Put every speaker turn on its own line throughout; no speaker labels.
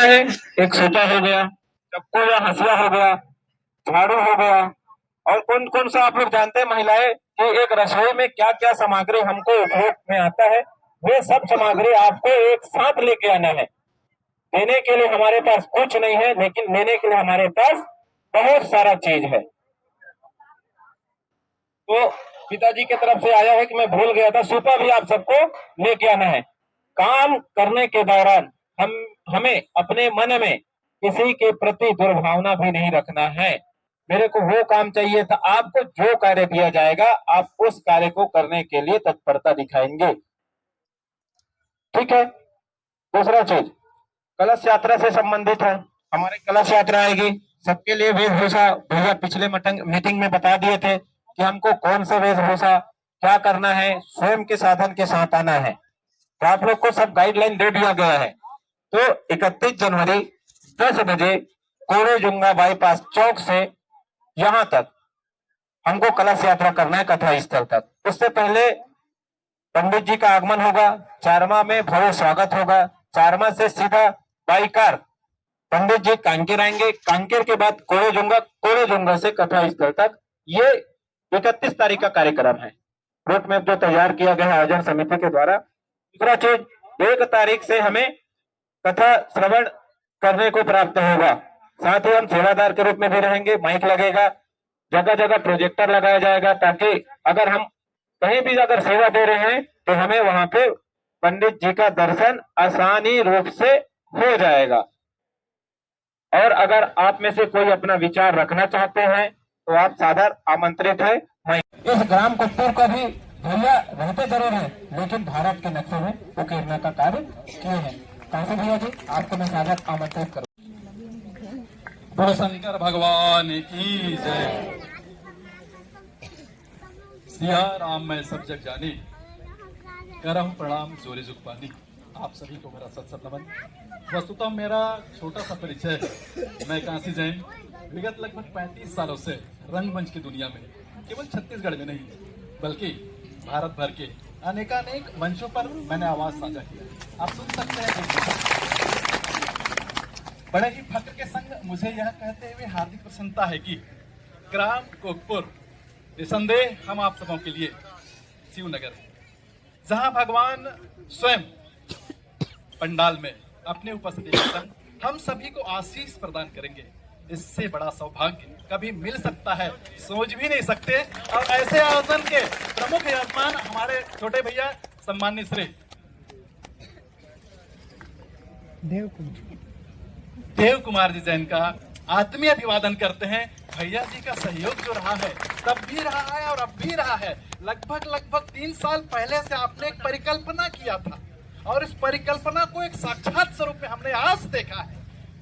है, एक सूता हो गया, चक्कू या हंसिया हो गया, झाड़ू हो गया, और कौन कौन सा आप लोग जानते हैं महिलाएं कि एक रसोई में क्या क्या सामग्री हमको उपयोग में आता है, वे सब सामग्री आपको एक साथ लेके आना है। देने के लिए हमारे पास कुछ नहीं है, लेकिन लेने के लिए हमारे पास बहुत सारा चीज है। तो पिताजी की तरफ से आया है कि मैं भूल गया था, सूपा भी आप सबको लेके आना है। काम करने के दौरान हमें अपने मन में किसी के प्रति दुर्भावना भी नहीं रखना है। मेरे को वो काम चाहिए था, आपको जो कार्य दिया जाएगा आप उस कार्य को करने के लिए तत्परता दिखाएंगे, ठीक है। दूसरा चीज कलश यात्रा से संबंधित है। हमारी कलश यात्रा आएगी, सबके लिए वेशभूषा भैया पिछले मीटिंग में बता दिए थे कि हमको कौन सा वेशभूषा क्या करना है, स्वयं के साधन के साथ आना है। तो आप लोग को सब गाइडलाइन दे दिया गया है। तो 31 जनवरी 10 बजे कोड़ेजुंगा बाईपास चौक से यहाँ तक हमको कलश यात्रा करना है, कथा स्थल तक। उससे पहले पंडित जी का आगमन होगा, चारमा में भव्य स्वागत होगा, चारमा से सीधा बाई कार पंडित जी कांकेर आएंगे, कांकेर के बाद कोड़ेजुंगा, कोड़ेजुंगा से कथा स्थल तक। ये 31 तारीख का कार्यक्रम है, रूट मैप जो तैयार किया गया है आयोजन समिति के द्वारा। दूसरा चीज 1 तारीख से हमें कथा श्रवण करने को प्राप्त होगा, साथ ही हम सेवादार के रूप में भी रहेंगे। माइक लगेगा, जगह जगह प्रोजेक्टर लगाया जाएगा, ताकि अगर हम कहीं भी अगर सेवा दे रहे हैं तो हमें वहां पे पंडित जी का दर्शन आसानी रूप से हो जाएगा। और अगर आप में से कोई अपना विचार रखना चाहते हैं तो आप सादर आमंत्रित है। इस ग्राम कुप्पुर को भी भैया रहते जरूर है, लेकिन भारत के नक्शे में उकेरने का कार्य किए हैं। कैसे भैया जी, आपको मैं सादर आमंत्रित करूँ।
बोलो शंकर भगवान की जय। सिया राम मैं सब जग जानी, करम प्रणाम जोरे जुग पानी। आप सभी को मेरा सत सत नमन। वस्तुतः मेरा छोटा सा परिचय, मैं काशी जैन विगत लगभग 35 सालों से रंगमंच की दुनिया में, केवल छत्तीसगढ़ में नहीं बल्कि भारत भर के अनेकानेक मंचों पर मैंने आवाज साझा किया। आप सुन सकते हैं। बड़े ही फक्र के संग मुझे यह कहते हुए हार्दिक प्रसन्नता है कि ग्राम कोकपुर निसंदेह हम आप सबों के लिए शिवनगर, जहां भगवान स्वयं पंडाल में अपने उपस्थिति के संग हम सभी को आशीष प्रदान करेंगे, इससे बड़ा सौभाग्य कभी मिल सकता है सोच भी नहीं सकते। और ऐसे आयोजन के प्रमुख यजमान हमारे छोटे भैया सम्मानित श्री देव कुमार जी जैन का आत्मीय अभिवादन करते हैं। भैया जी का सहयोग जो रहा है, तब भी रहा है और अब भी रहा है। लगभग 3 साल पहले से आपने एक परिकल्पना किया था और इस परिकल्पना को एक साक्षात स्वरूप में हमने आज देखा है।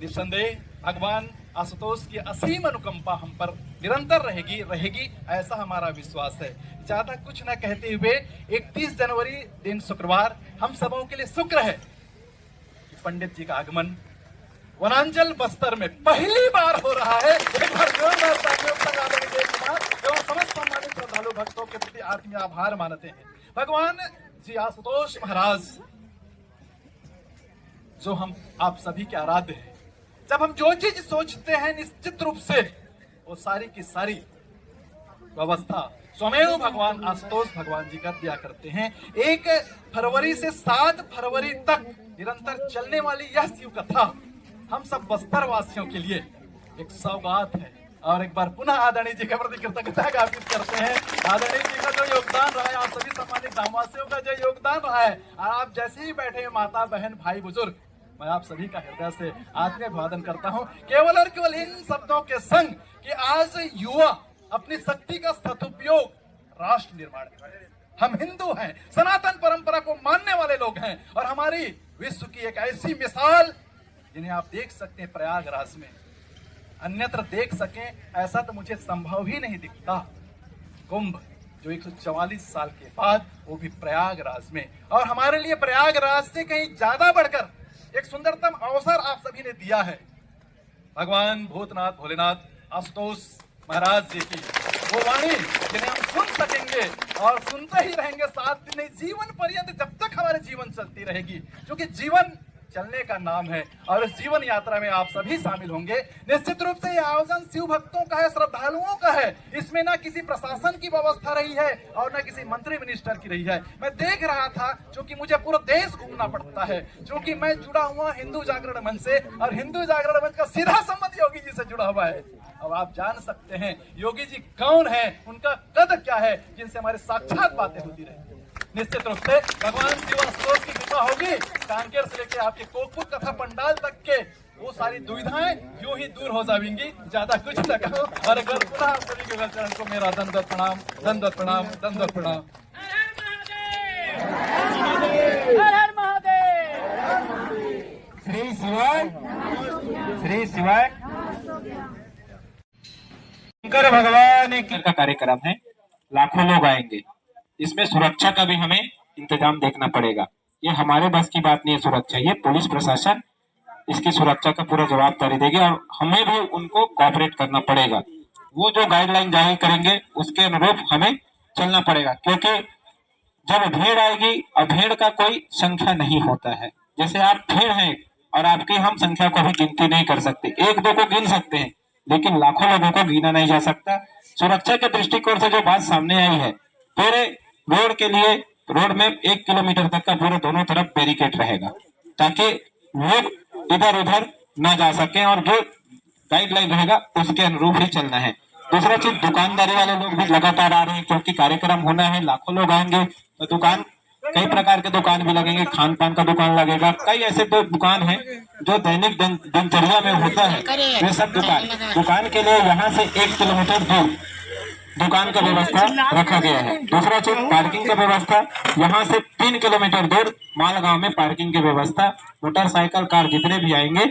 निस्संदेह भगवान आशुतोष की असीम अनुकंपा हम पर निरंतर रहेगी ऐसा हमारा विश्वास है। ज्यादा कुछ न कहते हुए 31 जनवरी दिन शुक्रवार हम सबों के लिए शुक्र है कि पंडित जी का आगमन वनांचल बस्तर में पहली बार हो रहा है। एक बार जोरदार तालियों से देव कुमार एवं समस्त सम्मानित श्रद्धालु भक्तों के प्रति आत्मीय आभार मानते हैं। भगवान जी आशुतोष महाराज जो हम आप सभी के आराध्य हैं, जब हम जो चीज सोचते हैं निश्चित रूप से वो सारी की सारी व्यवस्था स्वयं भगवान आशुतोष भगवान जी कर दिया करते हैं। 1 फरवरी से 7 फरवरी तक निरंतर चलने वाली यह शिव कथा हम सब बस्तर वासियों के लिए एक सौगात है। और एक बार पुनः आदरणीय जी के प्रति कृतज्ञता ज्ञापित करते हैं। आदरणीय जी का जो योगदान रहा है, आप सभी सम्मानित ग्रामवासियों का जो योगदान रहा है, और आप जैसे ही बैठे माता बहन भाई बुजुर्ग, मैं आप सभी का हृदय से आत्मीय अभिवादन करता हूं। केवल और केवल इन शब्दों के संग कि आज युवा अपनी शक्ति का सदुपयोग राष्ट्र निर्माण करें। हम हिंदू हैं, सनातन परंपरा को मानने वाले लोग हैं, और हमारी विश्व की एक ऐसी मिसाल जिन्हें आप देख सकते हैं प्रयागराज में, अन्यत्र देख सकें ऐसा तो मुझे संभव ही नहीं दिखता। कुंभ जो 144 साल के बाद, वो भी प्रयागराज में, और हमारे लिए प्रयागराज से कहीं ज्यादा बढ़कर एक सुंदरतम अवसर आप सभी ने दिया है। भगवान भूतनाथ भोलेनाथ आशुतोष महाराज जी की वो वाणी जिन्हें हम सुन सकेंगे और सुनते ही रहेंगे, साथ नहीं जीवन पर्यंत, जब तक हमारे जीवन चलती रहेगी। क्योंकि जीवन चलने का नाम है और इस जीवन यात्रा में आप सभी शामिल होंगे। निश्चित रूप से यह आयोजन शिव भक्तों का है, श्रद्धालुओं का है। इसमें ना किसी प्रशासन की व्यवस्था रही है और न किसी मंत्री मिनिस्टर की रही है। मैं देख रहा था, क्योंकि मुझे पूरा देश घूमना पड़ता है, क्योंकि मैं जुड़ा हुआ हिंदू जागरण मंच से और हिंदू जागरण मंच का सीधा संबंध योगी जी से जुड़ा हुआ है। अब आप जान सकते हैं योगी जी कौन है, उनका कद क्या है, जिनसे हमारे साक्षात बातें होती रही। निश्चित रूप से भगवान शिव आशुतोष की कृपा होगी। कांकेर से लेकर आपके कोकपुर कथा पंडाल तक के वो सारी दुविधाएं यूं ही दूर हो जाएंगी। ज्यादा कुछ न कहो और एक बार पुनः आप सभी के चरण को मेरा दंडवत प्रणाम, दंडवत प्रणाम, दंडवत प्रणाम।
हर हर महादेव।
श्री शिवाय, श्री शिवाय। शंकर भगवान का कार्यक्रम है, लाखों लोग आएंगे। इसमें सुरक्षा का भी हमें इंतजाम देखना पड़ेगा। ये हमारे बस की बात नहीं है सुरक्षा, ये पुलिस प्रशासन इसकी सुरक्षा का पूरा जवाबदारी देगी और हमें भी उनको कोऑपरेट करना पड़ेगा। वो जो गाइडलाइन जारी करेंगे उसके अनुरूप हमें चलना पड़ेगा, क्योंकि जब भीड़ आएगी और भीड़ का कोई संख्या नहीं होता है। जैसे आप भीड़ हैं और आपकी हम संख्या को भी गिनती नहीं कर सकते, एक दो को गिन सकते हैं लेकिन लाखों लोगों को गिना नहीं जा सकता। सुरक्षा के दृष्टिकोण से जो बात सामने आई है, पूरे रोड के लिए रोड में 1 किलोमीटर तक का पूरे दोनों तरफ बैरिकेड रहेगा ताकि लोग इधर उधर ना जा सके और जो गाइडलाइन रहेगा उसके अनुरूप ही चलना है। दूसरा चीज, दुकानदारी वाले लोग भी लगातार आ रहे हैं, क्योंकि कार्यक्रम होना है, लाखों लोग आएंगे तो दुकान, कई प्रकार के दुकान भी लगेंगे। खान पान का दुकान लगेगा, कई ऐसे तो दुकान है जो दैनिक दिनचर्या में होता है, वे सब दुकान के लिए यहाँ से 1 किलोमीटर दूर दुकान का व्यवस्था रखा गया है। दूसरा चीज, पार्किंग का व्यवस्था, यहाँ से 3 किलोमीटर दूर मालगांव में पार्किंग की व्यवस्था, मोटरसाइकिल कार जितने भी आएंगे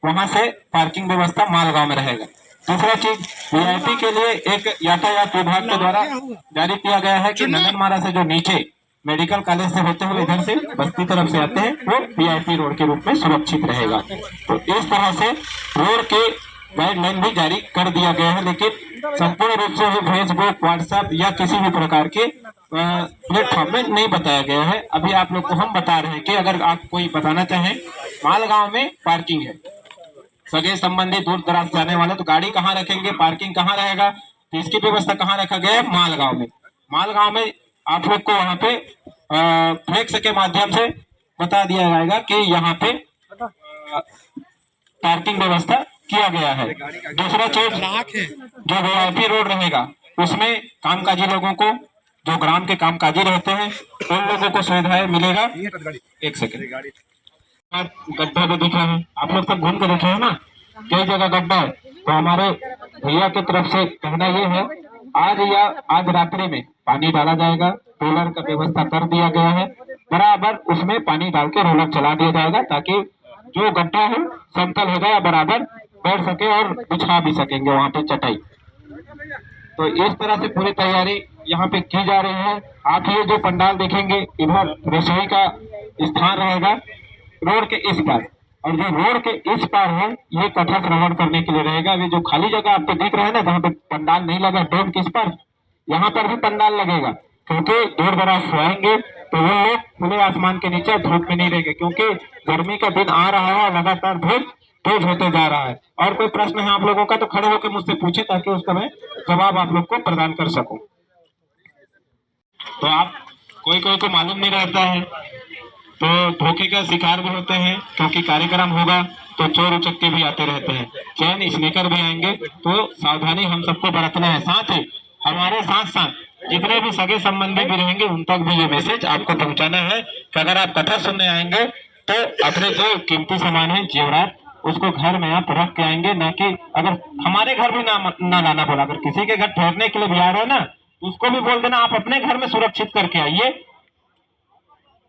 वहां से पार्किंग व्यवस्था मालगांव में रहेगा। दूसरा चीज, वीआईपी के लिए एक यातायात विभाग के द्वारा जारी किया गया है कि नंदनमारा से जो नीचे मेडिकल कॉलेज से होते हुए इधर से बस्ती तरफ से आते हैं वो वीआईपी रोड के रूप में सुरक्षित रहेगा। तो इस तरह से रोड के गाइडलाइन भी जारी कर दिया गया है, लेकिन संपूर्ण रूप से भी फेसबुक, व्हाट्सएप या किसी भी प्रकार के प्लेटफॉर्म में नहीं बताया गया है। अभी आप लोग को हम बता रहे हैं कि अगर आप कोई बताना चाहें, मालगांव में पार्किंग है, सगे संबंधी दूर दराज जाने वाले तो गाड़ी कहाँ रखेंगे, पार्किंग कहाँ रहेगा, तो इसकी व्यवस्था कहाँ रखा गया है, मालगांव में। मालगांव में आप लोग को वहाँ पे फ्लेक्स के माध्यम से बता दिया जाएगा कि यहाँ पे पार्किंग व्यवस्था किया गया है। दूसरा चीज, जो वीआईपी रोड रहेगा उसमें कामकाजी लोगों को, जो ग्राम के कामकाजी रहते हैं उन लोगों को सुविधाएं मिलेगा। एक सेकंड, गड्ढा भी दिख रहा है, आप लोग सब घूम के देखे हैं ना, कई जगह गड्ढा है। तो हमारे भैया की तरफ से कहना ये है, आज रात्रि में पानी डाला जाएगा, रोलर का व्यवस्था कर दिया गया है, बराबर उसमें पानी डाल के रोलर चला दिया जाएगा ताकि जो गड्ढा है समतल हो जाए, बराबर बैठ सके और बिछा भी सकेंगे वहाँ पे चटाई। तो इस तरह से पूरी तैयारी यहाँ पे की जा रही है। आप ये जो पंडाल देखेंगे, इधर रसोई का स्थान रहेगा रोड के इस पार, और जो रोड के इस पार है ये कथा श्रवण करने के लिए रहेगा। ये जो खाली जगह आपको दिख रहा है ना, जहाँ पे पंडाल नहीं लगा डैम किस पर, यहाँ पर भी पंडाल लगेगा, क्योंकि दूर दराज से आएंगे तो वो लोग खुले आसमान के नीचे धूप में नहीं रहेंगे, क्योंकि गर्मी का दिन आ रहा है, लगातार धूप तेज होते जा रहा है। और कोई प्रश्न है आप लोगों का तो खड़े होकर मुझसे पूछे, ताकि उसका मैं जवाब आप लोग को प्रदान कर सकूं। तो आप कोई को मालूम नहीं रहता है तो धोखे का शिकार भी होते हैं, क्योंकि कार्यक्रम होगा तो चोर उचक्के भी आते रहते हैं, चैन स्नेकर भी आएंगे, तो सावधानी हम सबको बरतना है। साथ ही हमारे साथ जितने भी सगे संबंधी भी रहेंगे उन तक भी ये मैसेज आपको पहुंचाना है कि अगर आप कथा सुनने आएंगे तो अपने जो कीमती सामान है, जेवरात, उसको घर में आप रख के आएंगे, ना कि अगर हमारे घर भी ना लाना बोला, अगर किसी के घर ठहरने के लिए भी आ रहे हो ना, उसको भी बोल देना आप अपने घर में सुरक्षित करके आइए,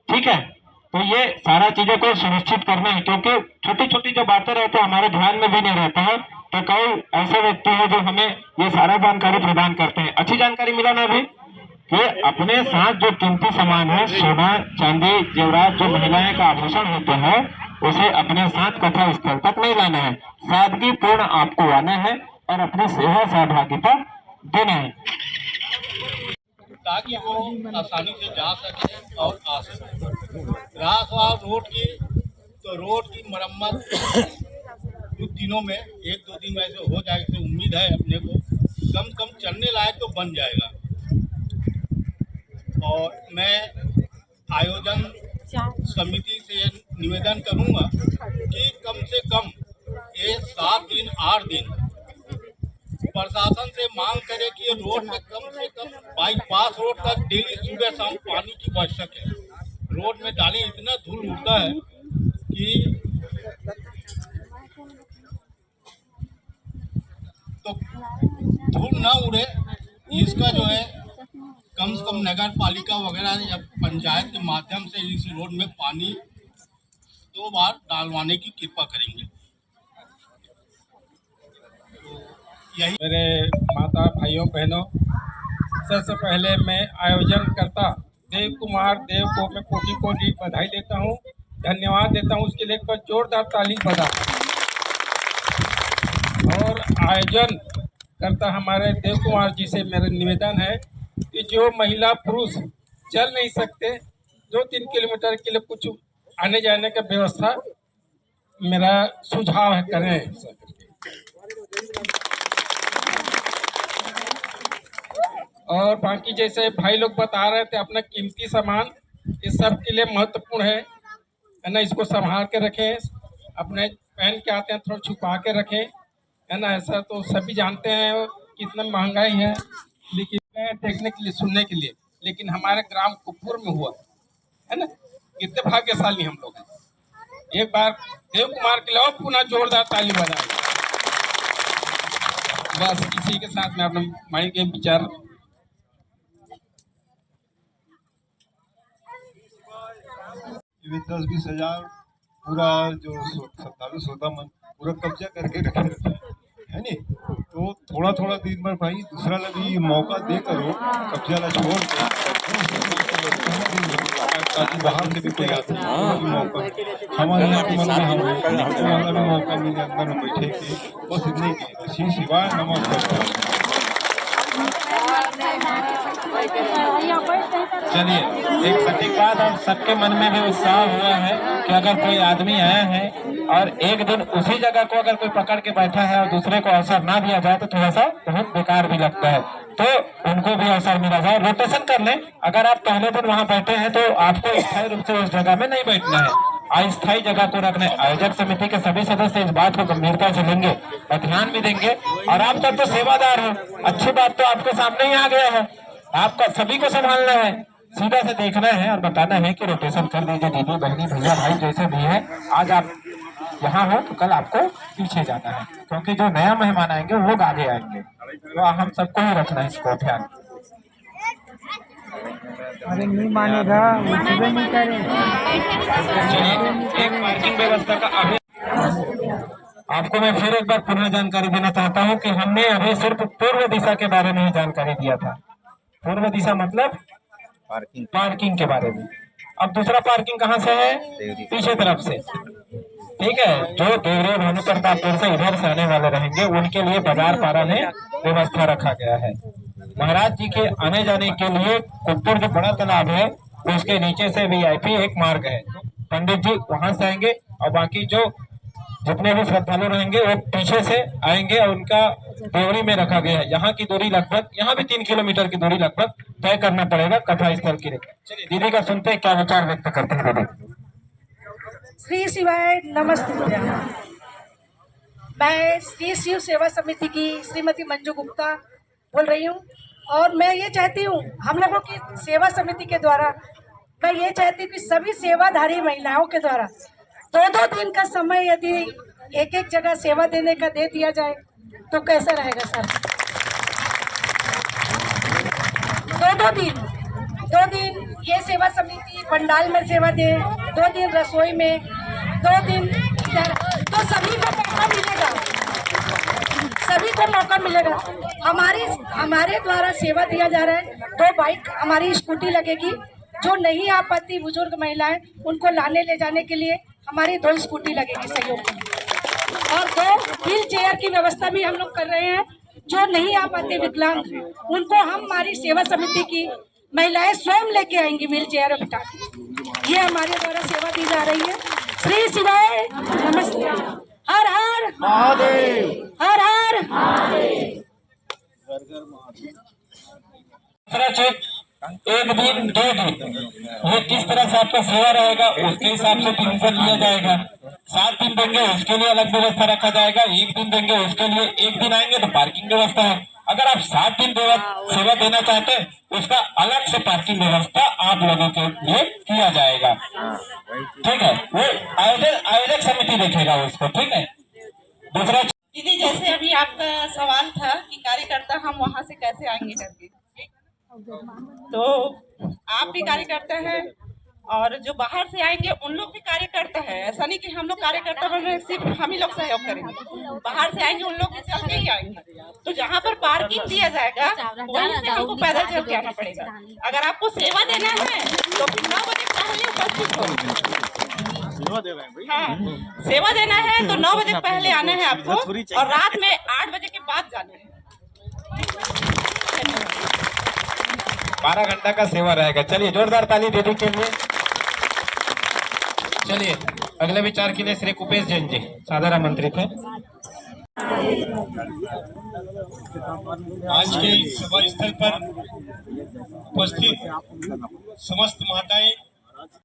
ठीक है। तो ये सारा चीजों को सुनिश्चित करना है, क्योंकि छोटी छोटी जो बातें रहती है हमारे ध्यान में भी नहीं रहता है, तो कई ऐसे व्यक्ति हैं जो हमें ये सारा जानकारी प्रदान करते हैं। अच्छी जानकारी मिला ना अभी कि अपने साथ जो कीमती सामान है, सोना चांदी जेवरात, जो महिलाएं का आभूषण होते हैं, उसे अपने साथ कथा स्थल तक नहीं लाना है। सादगी पूर्ण आपको आना है और अपनी सेवा सहभागिता देना है,
ताकि वो आसानी से जा सके और आ सके। ग्रास और रोड की तो तो रोड की मरम्मत कुछ दिनों में, 1-2 दिन में ऐसे हो जाएगा तो उम्मीद है अपने को कम से कम चलने लायक तो बन जाएगा। और मैं आयोजन समिति से निवेदन करूंगा कि कम से कम ये 7 दिन 8 दिन प्रशासन से मांग करे कि ये रोड में कम से कम बाईपास रोड तक डेली सुबह शाम पानी की बच सके। रोड में डाली इतना धूल उड़ता है कि तो धूल ना उड़े, इसका जो है कम से कम नगर पालिका वगैरह या पंचायत के माध्यम से इस रोड में पानी 2 बार डालवाने की कृपा करेंगे। यही
मेरे माता भाइयों बहनों, सबसे पहले मैं आयोजन करता देव कुमार देव को मैं कोटि कोटि बधाई देता हूँ, धन्यवाद देता हूँ। उसके लिए एक बार जोरदार ताली बजा। और आयोजन करता हमारे देव कुमार जी से मेरा निवेदन है कि जो महिला पुरुष चल नहीं सकते 2-3 किलोमीटर के लिए कुछ आने जाने का व्यवस्था मेरा सुझाव है करें। और बाकी जैसे भाई लोग बता रहे थे अपना कीमती सामान ये सब के लिए महत्वपूर्ण है ना, इसको संभाल के रखें, अपने पहन के आते हैं थोड़ा छुपा के रखें, है ना। ऐसा तो सभी जानते हैं कितना महंगाई है, लेकिन देखने के लिए सुनने के लिए, लेकिन हमारे ग्राम कुपुर में हुआ है ना, कितने भाग्यशाली हम लोग हैं। एक बार देव कुमार के लिए पुनः जोरदार ताली बजाएं। बस इसी के साथ मैं अपने माइंड के विचार
ये 10-20 हजार पूरा जो 27 मन पूरा कब्जा करके रखे रहता है नी। तो थोड़ा थोड़ा दिन भर भाई दूसरा ला भी मौका दे करो, कब्जा ला छोड़ बाहर से भी कोई आता है मौका हमारे यहाँ के मन में भी मौका मिले अंदर में बैठे के, बस इतने की श्री शिवाय नमः।
चलिए, एक सटीक बात और सबके मन में भी उत्साह हुआ है कि अगर कोई आदमी आया है और एक दिन उसी जगह को अगर कोई पकड़ के बैठा है और दूसरे को अवसर ना दिया जाए तो थोड़ा सा बहुत बेकार भी लगता है। तो उनको भी अवसर मिला जाए, रोटेशन कर लें। अगर आप पहले दिन वहाँ बैठे हैं तो आपको स्थायी रूप से उस जगह में नहीं बैठना है, अस्थायी जगह को रखना है। आयोजक समिति के सभी सदस्य इस बात को गंभीरता से लेंगे और ध्यान भी देंगे। और आप सब तो सेवादार हो, अच्छी बात तो आपके सामने ही आ गया है, आपका सभी को संभालना है, सीधा से देखना है और बताना है कि रोटेशन कर दीजिए दीदी बहनी भैया भाई जैसे भी है। आज आप यहाँ हो तो कल आपको पीछे जाना है, क्योंकि जो नया मेहमान आएंगे वो लोग आगे आएंगे। तो हम सबको ही रखना है इसको ध्यान।
अरे नहीं मानेगा, नहीं करेगा।
चलिए, एक पार्किंग व्यवस्था का अभी आपको मैं फिर एक बार पुनः जानकारी देना चाहता हूँ कि हमने अभी सिर्फ पूर्व दिशा के बारे में ही जानकारी दिया था। पूर्व दिशा मतलब पार्किंग के बारे में। अब दूसरा पार्किंग कहाँ से है? पीछे तरफ से, ठीक है। जो देवरी भानु प्रतापपुर से इधर से आने वाले रहेंगे उनके लिए बाजार पारा में व्यवस्था रखा गया है। महाराज जी के आने जाने के लिए कुपुर जो बड़ा तालाब है उसके नीचे से VIP एक मार्ग है, पंडित जी वहां से आएंगे और बाकी जो जितने भी श्रद्धालु रहेंगे वो पीछे से आएंगे और उनका देवरी में रखा गया है। यहाँ की दूरी लगभग, यहाँ भी 3 किलोमीटर की दूरी लगभग तय करना पड़ेगा कथा स्थल के लिए। चलिए दीदी का सुनते हैं क्या विचार व्यक्त करते हैं दीदी।
श्री शिवाय नमस्ते। मैं श्री शिव सेवा समिति की श्रीमती मंजू गुप्ता बोल रही हूँ और मैं ये चाहती हूँ हम लोगों की सेवा समिति के द्वारा, मैं ये चाहती हूँ कि सभी सेवाधारी महिलाओं के द्वारा 2-2 दिन का समय यदि एक जगह सेवा देने का दे दिया जाए तो कैसा रहेगा सर? 2 दिन ये सेवा समिति पंडाल में सेवा दे, 2 दिन रसोई में, 2 दिन इधर, तो सभी को मौका मिलेगा, सभी को मौका मिलेगा। हमारे द्वारा सेवा दिया जा रहा है। 2 बाइक हमारी स्कूटी लगेगी, जो नहीं आ पाती बुजुर्ग महिलाएं उनको लाने ले जाने के लिए हमारी 2 स्कूटी लगेगी सहयोग में, और 2 व्हील चेयर की व्यवस्था भी हम लोग कर रहे हैं। जो नहीं आ पाते विकलांग उनको हम हमारी सेवा समिति की महिलाएं स्वयं लेके आएंगी व्हील चेयर बिठा के। ये हमारे द्वारा सेवा दी जा रही है। श्री शिवाय नमस्ते। हर हर महादेव, हर हर महादेव।
दूसरा चेक 1 दिन 2 दिन, ये किस तरह से आपका सेवा रहेगा उसके हिसाब से 300 लिया जाएगा। 7 दिन देंगे उसके लिए अलग व्यवस्था रखा जाएगा, 1 दिन देंगे उसके लिए, 1 दिन आएंगे तो पार्किंग व्यवस्था है। अगर आप 7 दिन सेवा देना चाहते हैं उसका अलग से पार्किंग व्यवस्था आप लोगों के लिए किया जाएगा। ठीक है, वो आयोजक समिति देखेगा उसको। ठीक है। दूसरा
दीदी, जैसे अभी आपका सवाल था कि कार्यकर्ता हम वहाँ से कैसे आएंगे करके, तो आप भी कार्यकर्ता हैं और जो बाहर से आएंगे उन लोग भी कार्यकर्ता है। ऐसा नहीं कि हम लोग कार्यकर्ता में सिर्फ हम ही लोग सहयोग करेंगे, बाहर से आएंगे उन लोग भी चल के ही आएंगे। तो जहाँ पर पार्किंग दिया जाएगा वहीं से हमको पैदल चल के आना पड़ेगा। अगर आपको सेवा देना है तो फिर 9 बजे पहले उपस्थित हो। हाँ, सेवा देना है तो 9 बजे पहले आना है आपको और रात में 8 बजे के बाद जाना है।
12 घंटा का सेवा रहेगा। चलिए जोरदार ताली दीदी के लिए। चलिए अगले विचार के लिए श्री कुपेश जैन जी, साधारण मंत्री थे।
आज के सभा स्थल पर उपस्थित समस्त माताएं